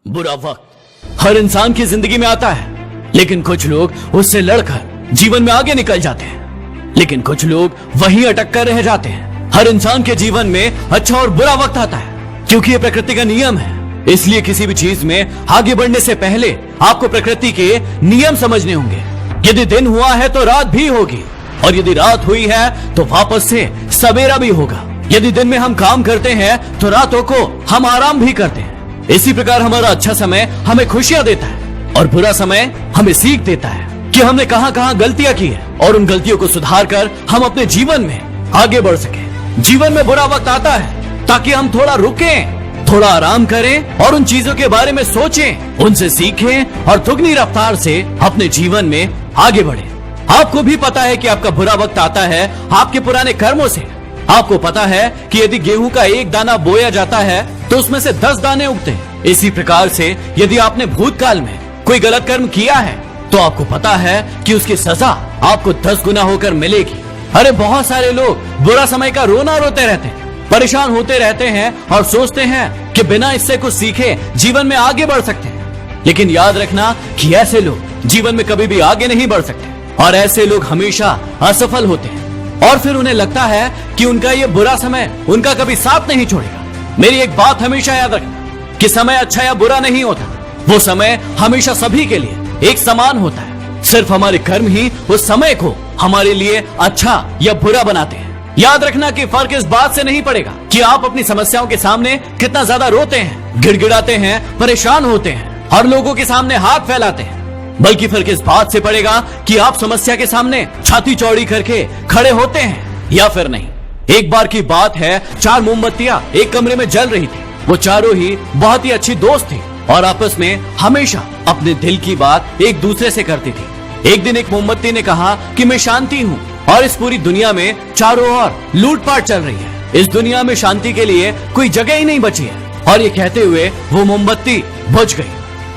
बुरा वक्त हर इंसान की जिंदगी में आता है, लेकिन कुछ लोग उससे लड़कर जीवन में आगे निकल जाते हैं, लेकिन कुछ लोग वहीं अटक कर रह जाते हैं। हर इंसान के जीवन में अच्छा और बुरा वक्त आता है, क्योंकि ये प्रकृति का नियम है। इसलिए किसी भी चीज में आगे बढ़ने से पहले आपको प्रकृति के नियम समझने होंगे। यदि दिन हुआ है तो रात भी होगी, और यदि रात हुई है तो वापस से सवेरा भी होगा। यदि दिन में हम काम करते हैं तो रातों को हम आराम भी करते हैं। इसी प्रकार हमारा अच्छा समय हमें खुशियां देता है और बुरा समय हमें सीख देता है कि हमने कहां कहां गलतियां की है, और उन गलतियों को सुधार कर हम अपने जीवन में आगे बढ़ सके। जीवन में बुरा वक्त आता है ताकि हम थोड़ा रुकें, थोड़ा आराम करें और उन चीजों के बारे में सोचें, उनसे सीखें और दुगनी रफ्तार से अपने जीवन में आगे बढ़ें। आपको भी पता है कि आपका बुरा वक्त आता है आपके पुराने कर्मों से। आपको पता है कि यदि गेहूं का एक दाना बोया जाता है तो उसमें से 10 दाने उगते हैं। इसी प्रकार से यदि आपने भूतकाल में कोई गलत कर्म किया है तो आपको पता है कि उसकी सजा आपको 10 गुना होकर मिलेगी। अरे बहुत सारे लोग बुरा समय का रोना रोते रहते हैं, परेशान होते रहते हैं और सोचते हैं कि बिना इससे कुछ सीखे जीवन में आगे बढ़ सकते हैं। लेकिन याद रखना कि ऐसे लोग जीवन में कभी भी आगे नहीं बढ़ सकते, और ऐसे लोग हमेशा असफल होते हैं। और फिर उन्हें लगता है कि उनका ये बुरा समय उनका कभी साथ नहीं छोड़ेगा। मेरी एक बात हमेशा याद रखना कि समय अच्छा या बुरा नहीं होता, वो समय हमेशा सभी के लिए एक समान होता है। सिर्फ हमारे कर्म ही उस समय को हमारे लिए अच्छा या बुरा बनाते हैं। याद रखना कि फर्क इस बात से नहीं पड़ेगा कि आप अपनी समस्याओं के सामने कितना ज्यादा रोते हैं, गिड़गिड़ाते हैं, परेशान होते हैं और लोगों के सामने हाथ फैलाते हैं, बल्कि फर्क इस बात से पड़ेगा कि आप समस्या के सामने छाती चौड़ी करके खड़े होते हैं या फिर नहीं। एक बार की बात है, 4 मोमबत्तियां एक कमरे में जल रही थी। वो चारों ही बहुत ही अच्छी दोस्त थी और आपस में हमेशा अपने दिल की बात एक दूसरे से करती थी। एक दिन एक मोमबत्ती ने कहा कि मैं शांति हूँ और इस पूरी दुनिया में चारों ओर लूटपाट चल रही है। इस दुनिया में शांति के लिए कोई जगह ही नहीं बची है। और ये कहते हुए वो मोमबत्ती बुझ गई।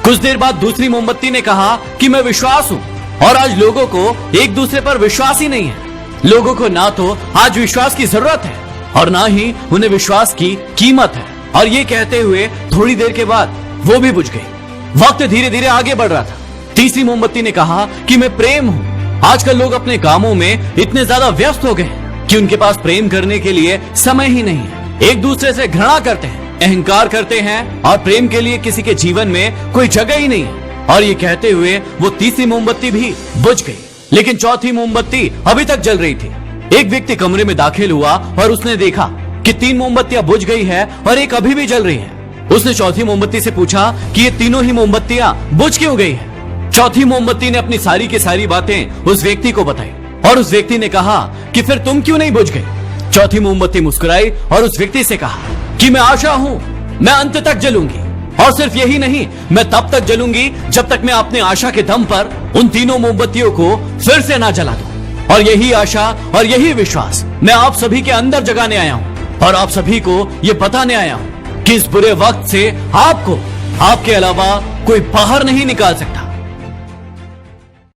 कुछ देर बाद दूसरी मोमबत्ती ने कहा कि मैं विश्वास हूँ, और आज लोगों को एक दूसरे पर विश्वास ही नहीं है। लोगों को ना तो आज विश्वास की जरूरत है और ना ही उन्हें विश्वास की कीमत है। और ये कहते हुए थोड़ी देर के बाद वो भी बुझ गई। वक्त धीरे धीरे आगे बढ़ रहा था। तीसरी मोमबत्ती ने कहा कि मैं प्रेम हूँ। आजकल लोग अपने कामों में इतने ज्यादा व्यस्त हो गए हैं कि उनके पास प्रेम करने के लिए समय ही नहीं है। एक दूसरे से घृणा करते हैं, अहंकार करते हैं और प्रेम के लिए किसी के जीवन में कोई जगह ही नहीं है। और ये कहते हुए वो तीसरी मोमबत्ती भी बुझ गई, लेकिन चौथी मोमबत्ती अभी तक जल रही थी। एक व्यक्ति कमरे में दाखिल हुआ और उसने देखा कि 3 मोमबत्तियां बुझ गई है और एक अभी भी जल रही है। उसने चौथी मोमबत्ती से पूछा कि ये तीनों ही मोमबत्तियां बुझ क्यों गई है। चौथी मोमबत्ती ने अपनी सारी की सारी बातें उस व्यक्ति को बताई और उस व्यक्ति ने कहा कि फिर तुम क्यों नहीं बुझ गई। चौथी मोमबत्ती मुस्कुराई और उस व्यक्ति से कहा कि मैं आशा हूँ, मैं अंत तक जलूंगी, और सिर्फ यही नहीं, मैं तब तक जलूंगी जब तक मैं अपने आशा के दम पर उन तीनों मोमबत्तियों को फिर से ना जला दूं। और यही आशा और यही विश्वास मैं आप सभी के अंदर जगाने आया हूँ और आप सभी को ये बताने आया हूँ कि इस बुरे वक्त से आपको आपके अलावा कोई बाहर नहीं निकाल सकता।